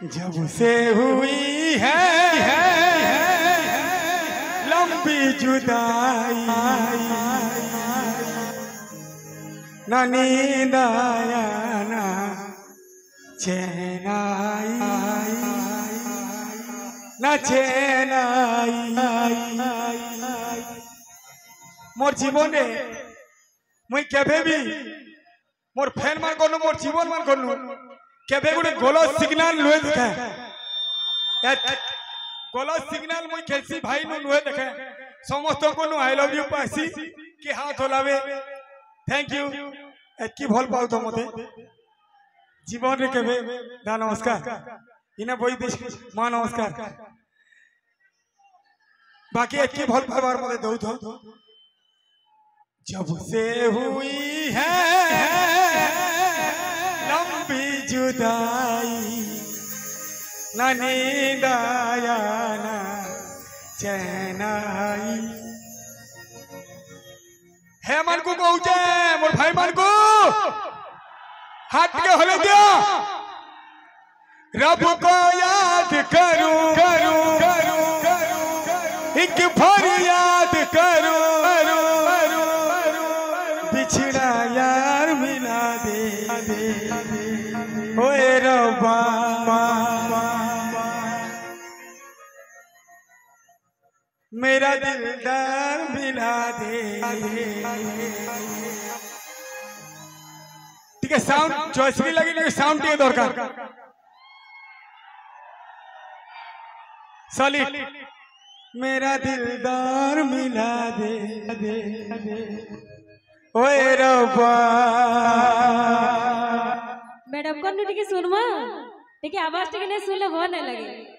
जब से हुई है लंबी जुदाई ना नींद आया ना चैन आई ना चैन आई मोर जीवने मुई केबे भी मोर फैन मान कोनु मोर जीवन मान कोनु केबे गुडे गलत सिग्नल लुए देखे गलत सिग्नल मुई खेलसी भाई नु लुए देखे समस्त को नु आई लव यू पासी के हाथ होलावे थैंक यू एतकी भल पाउ तो मते जीवन रे केबे दा नमस्कार इने बोई दे मां नमस्कार बाकी एतकी भल पावर मते दउ थो जब से हुई है लंबी जुदाई ना नींद आया ना चैन आई है मन को कहूचे मोर भाई मन को हाथ के होले दिया रब को याद करूं करूं करूं एक फरियाद करूं बिछड़ा यार मिला दे ओए रब्बा मेरा दिलदार मिला दे ठीक है साउंड चॉइसली लगी लेकिन साउंड के दरकार सॉलिड मेरा दिलदार मिला दे ओए रब्बा मैडम कौन टिके सुनमा टिके आवाज टिके नहीं सुनले भल नहीं लगे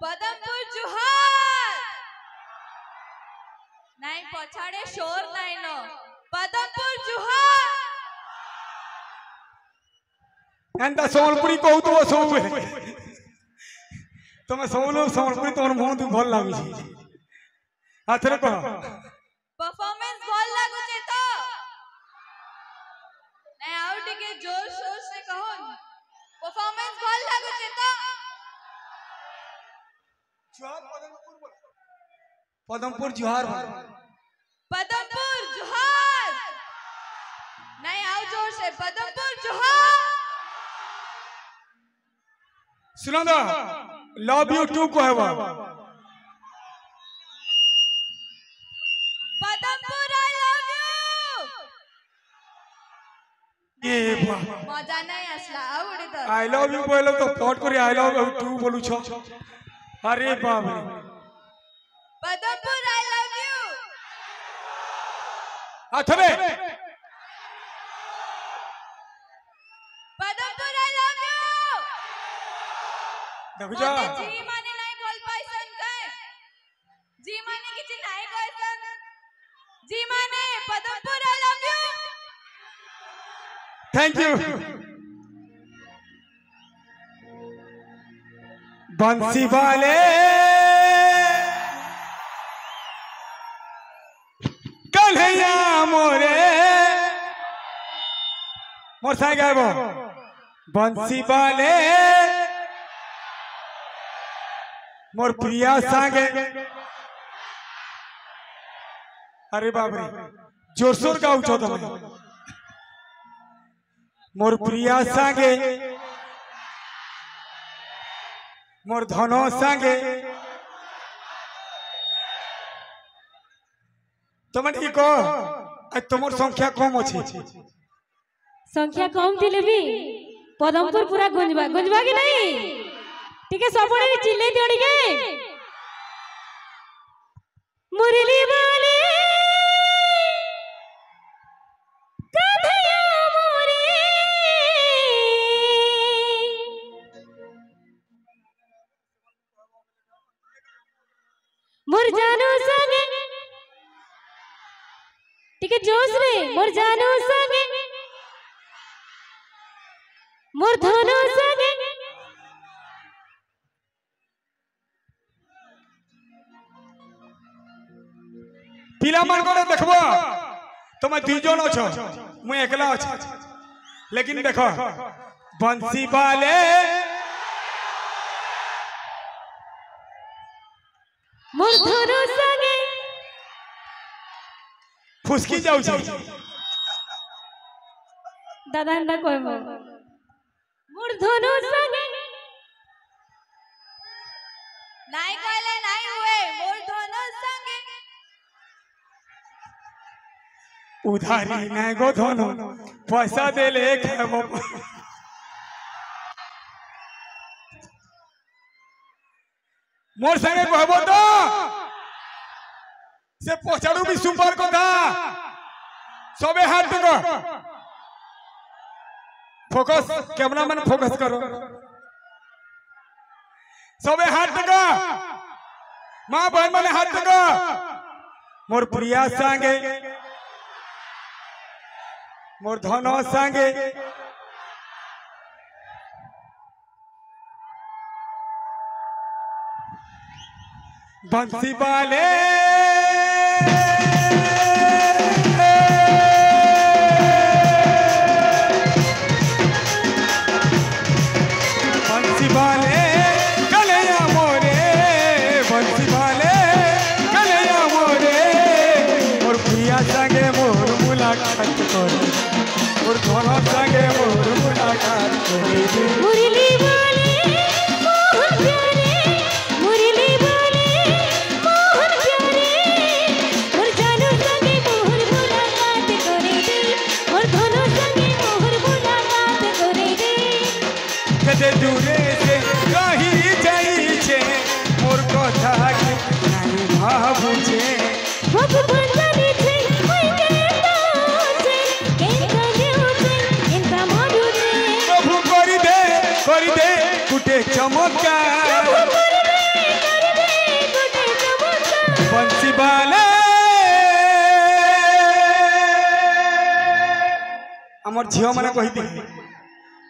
पदमपुर जुहार नहीं पछाड़े शोर नहीं नो पदमपुर जुहार एंता सोमलपुरी कहू तो सब तुम सोमलपुरी तुम मुंह तू भल लागु आथरे कह परफॉर्मेंस भल लागु छे तो नहीं आउ टिके जोर शोर से कहो परफॉर्मेंस भल लागु छे तो पदमपुर जुहार पदमपुर जुहार नहीं आओ जोर से पदमपुर जुहार सुना दा लव यू टू को है पदमपुर आई लव यू ये मजा नहीं आसला आवडे तो आई लव यू बोलो तो पॉट करे आई लव यू टू बोलू छ अरे बाप रे पदमपुर आई लव यू अथरे पदमपुर आई लव यू देखो जा जी माने नहीं बोल पाइसन कय जी माने किछि नहीं कहसन जी माने Padampur I love you thank you बंसी वाले कन्हैया मोरे मोर साई गायबो बंसी वाले मोर प्रिया संगे अरे बाप रे जोर शोर गाऊ छो तुम मोर प्रिया संगे मोर धनो संगे तुम तुम संख्या कम अच्छी संख्या कम थिले भी पदमपुर पूरा गुंजवा कि नहीं टिके सबने चिल्ले दियो टिके मुरली वाले कन्हैया मोरे मोर जानो संगे टिके जोश रे मोर जानो संगे मोर धनो संगे पिला मान को देखबो तुम दुई जन अच्छ मुई एकला अच्छ लेकिन देख बंसी वाले मोर धनु संगे फुसकी जाऊ छी दादा अंदा कोई मोर धनु संगे नाई कहले नाई हुए मोर धनु संगे उधारी नहीं गो धनु पैसा दे ले खाबो मोर संगे कहबो तो से पछाड़ू भी सुपर को था सबे हाथ को फोकस कैमरा मैन फोकस करो सबे हाथ को मां बहन माने हाथ को मोर प्रिया संगे मोर धनो संगे बंसी वाले बंसी वाले कलैया मोरे बंसी वाले कलैया मोरे मोर प्रिया संगे मोर मुलाकात करे मोर धनो संगे मोर मुलाकात करे मुरली वाले मोहन प्यारे मुरली वाले मोहन प्यारे मोर जानू संगे मोहर मुलाकात करे दे मोर धनु संगे मोहर मुलाकात करे दे कदे दूरे से कही जाई छे मोर कथा के नहीं भाबुछे भग भंडारी छे होई के तो छे के कहे होते इनका मारू दे प्रभु करी दे कुटे चमत्कार कर दे गोटे चमत्कार बंसी वाले हमर झियो माने कहिती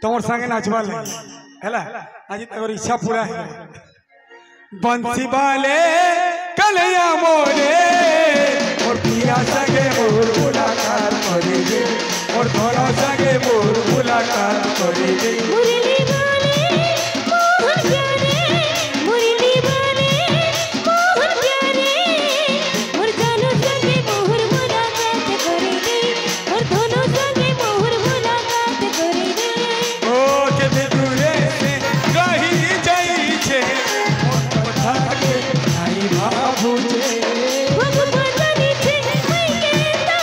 तोर संगे नाचबा ले हैला आज तोर इच्छा पूरा है बंसी वाले कलैया मोरे और पिया संगे मोर मुलाकात करे दे और धनो संगे मोर मुलाकात करे दे मुरली वाले मोहन प्यारे मुरली वाले मोहन प्यारे मोर जानू संगे मोहर मुलाकात करे दे मोर धनु संगे मोहर मुलाकात करे दे ओ के दूरे से कही जाई छे मोर कथा के नहीं भाबुछे भग भंडारी छे होई के तो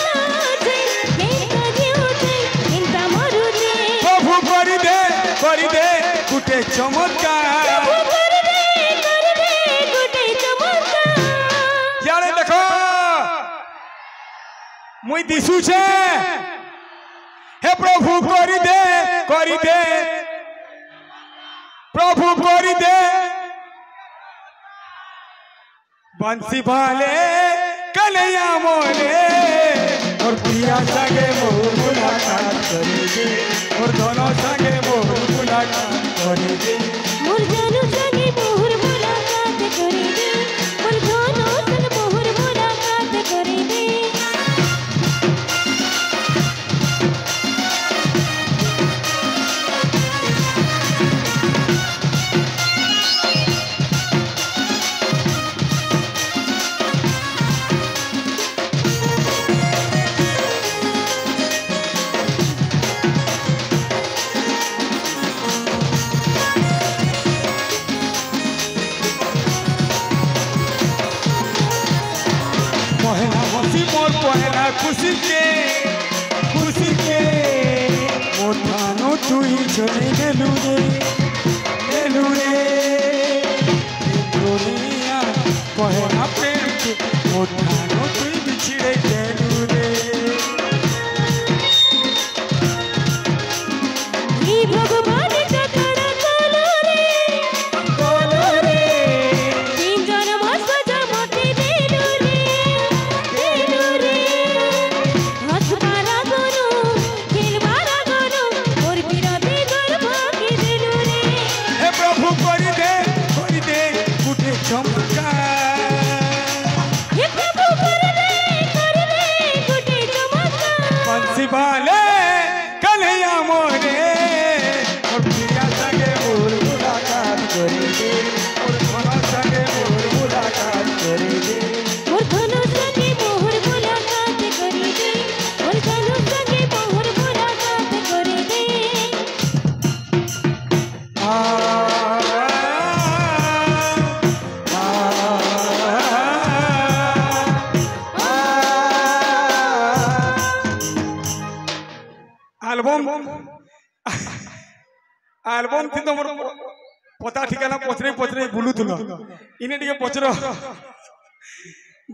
छे के कहे होते इनका मारू दे प्रभु करी दे कुटे चमत्कार कर दे गोटे चमत्कार यारे देखो मुई दिसु छे हे प्रभु करी दे प्रभु करी दे बंसी वाले कलैया मोरे और पिया संगे मोर मुलाकात करे दे और दोनों संगे मोर मुलाकात करे दे मोर जानू संगे मोहर मुलाकात करे दे मोर धनु संग मोहर मुलाकात करे दे पहला हंसी मोर पहला खुशी के मोर थानो तुई चले गेलू रे दुनिया पहला प्रेम के मोर थानो तुई बिछड़े गेलू रे हे भगवान टकरा कोलो रे तीन जन्म सजा मते देलु रे हाथ मारा गोनु खेल मारा गोनु मोर बिरती गर्भ के देलु रे हे प्रभु करी दे कुटे चमत्कार हे प्रभु कर दे एल्बम थी तो मोर पता ठिकाना पचरे पचरे बुलुथुल इने टिके पचर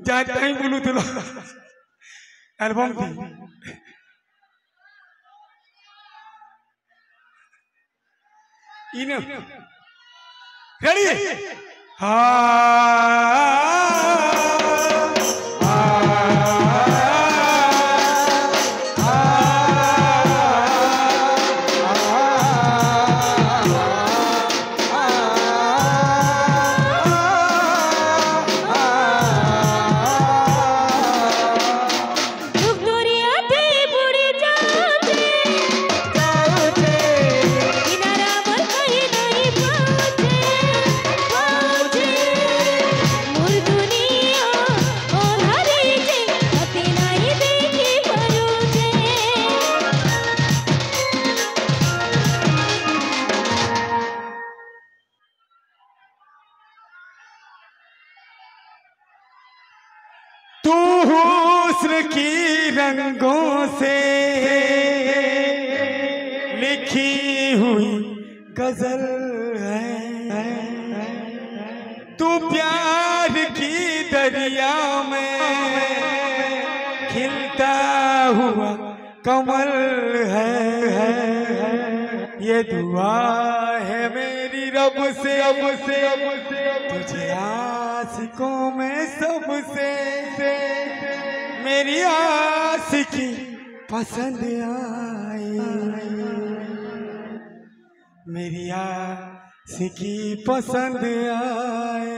जा ताई बुलुथुल एल्बम थी इने रेडी दुख दरियाते बुड़ी जाते किनारा पर कहीं नहीं पहुँचे मोर दुनिया ओधारी जे अति नहीं देखी परुचे तू हुस्न की रंगों से लिखी हुई गजल है तू प्यार की दरिया में खिलता हुआ कमल है ये दुआ है मेरी रब से तुझे आशिकों में सबसे मेरी आशिकी पसंद आए मेरी आशिकी पसंद आए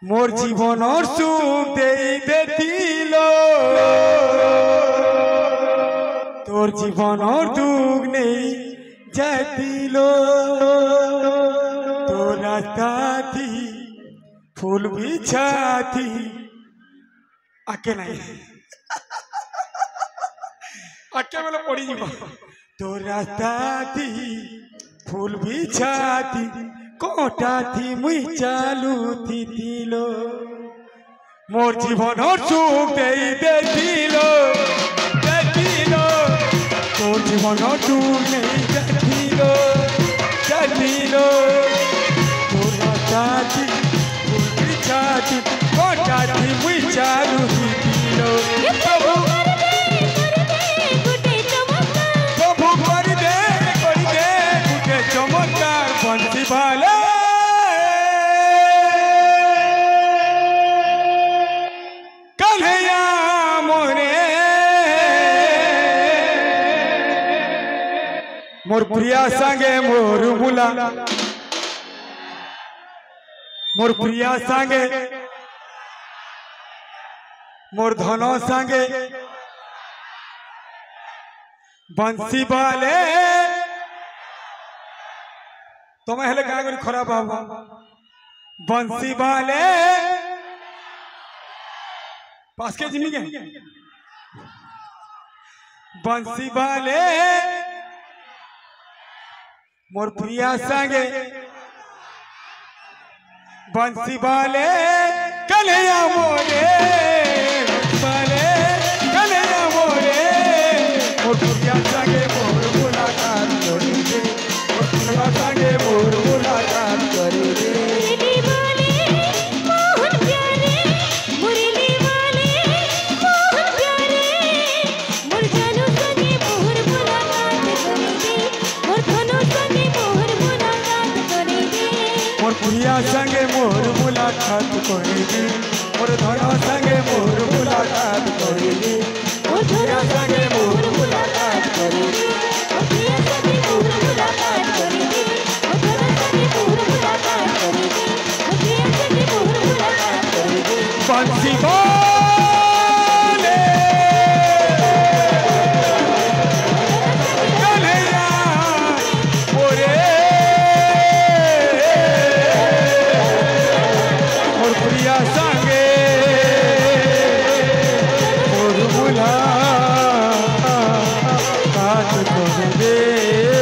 मोर जीवन और सुख देती लो तोर जीवन और दुख नहीं जाती लो तो रास्ता थी फूल भी छाती आके नहीं आके बोले पड़ी जीव तो रास्ता थी फूल भी छाती कोटा थी मुई चालू थी लो मोर जीवन और सुख देती लो तोर जीवन और दुख नहीं जाती लो तोरा चाची फूल छाती कोटा थी मुई चालू थी लो प्रभु कर दे गुटे चमत्कार बंसी भाले कन्हैया मोरे मोर प्रिया संगे मोर मुला मोर प्रिया संगे मोर धनो संगे बंसी बाले तुम्हें हेले गाय गोरी खराब बाबा बंसी बाले पास के जिमी के बंसी बाले मोर प्रिया संगे बंसी बाले कन्हैया मोरे बाले कन्हैया मोरे मोर प्रिया संगे मोर मुलाकात करी दे मोर प्रिया संगे मोर मुलाकात करी दे मुरली वाले मोहन प्यारे मुरली वाले मोहन प्यारे मोर जानू संगे मोर मुलाकात करी दे मोर धनु संगे मोर मुलाकात करी दे मोर प्रिया संगे मोर मुलाकात करी दे मोर धनो संगे मोर मुलाकात करी दे मोर धनु संगे मोर मुलाकात करी दे मोर प्रिया संगे मोर मुलाकात करी दे मोर धनु संगे मोर मुलाकात करी दे मोर प्रिया संगे मोर मुलाकात करी दे बंसी बाले कन्हैया मोरे मोर प्रिया संगे मोर मुलाकात कर दे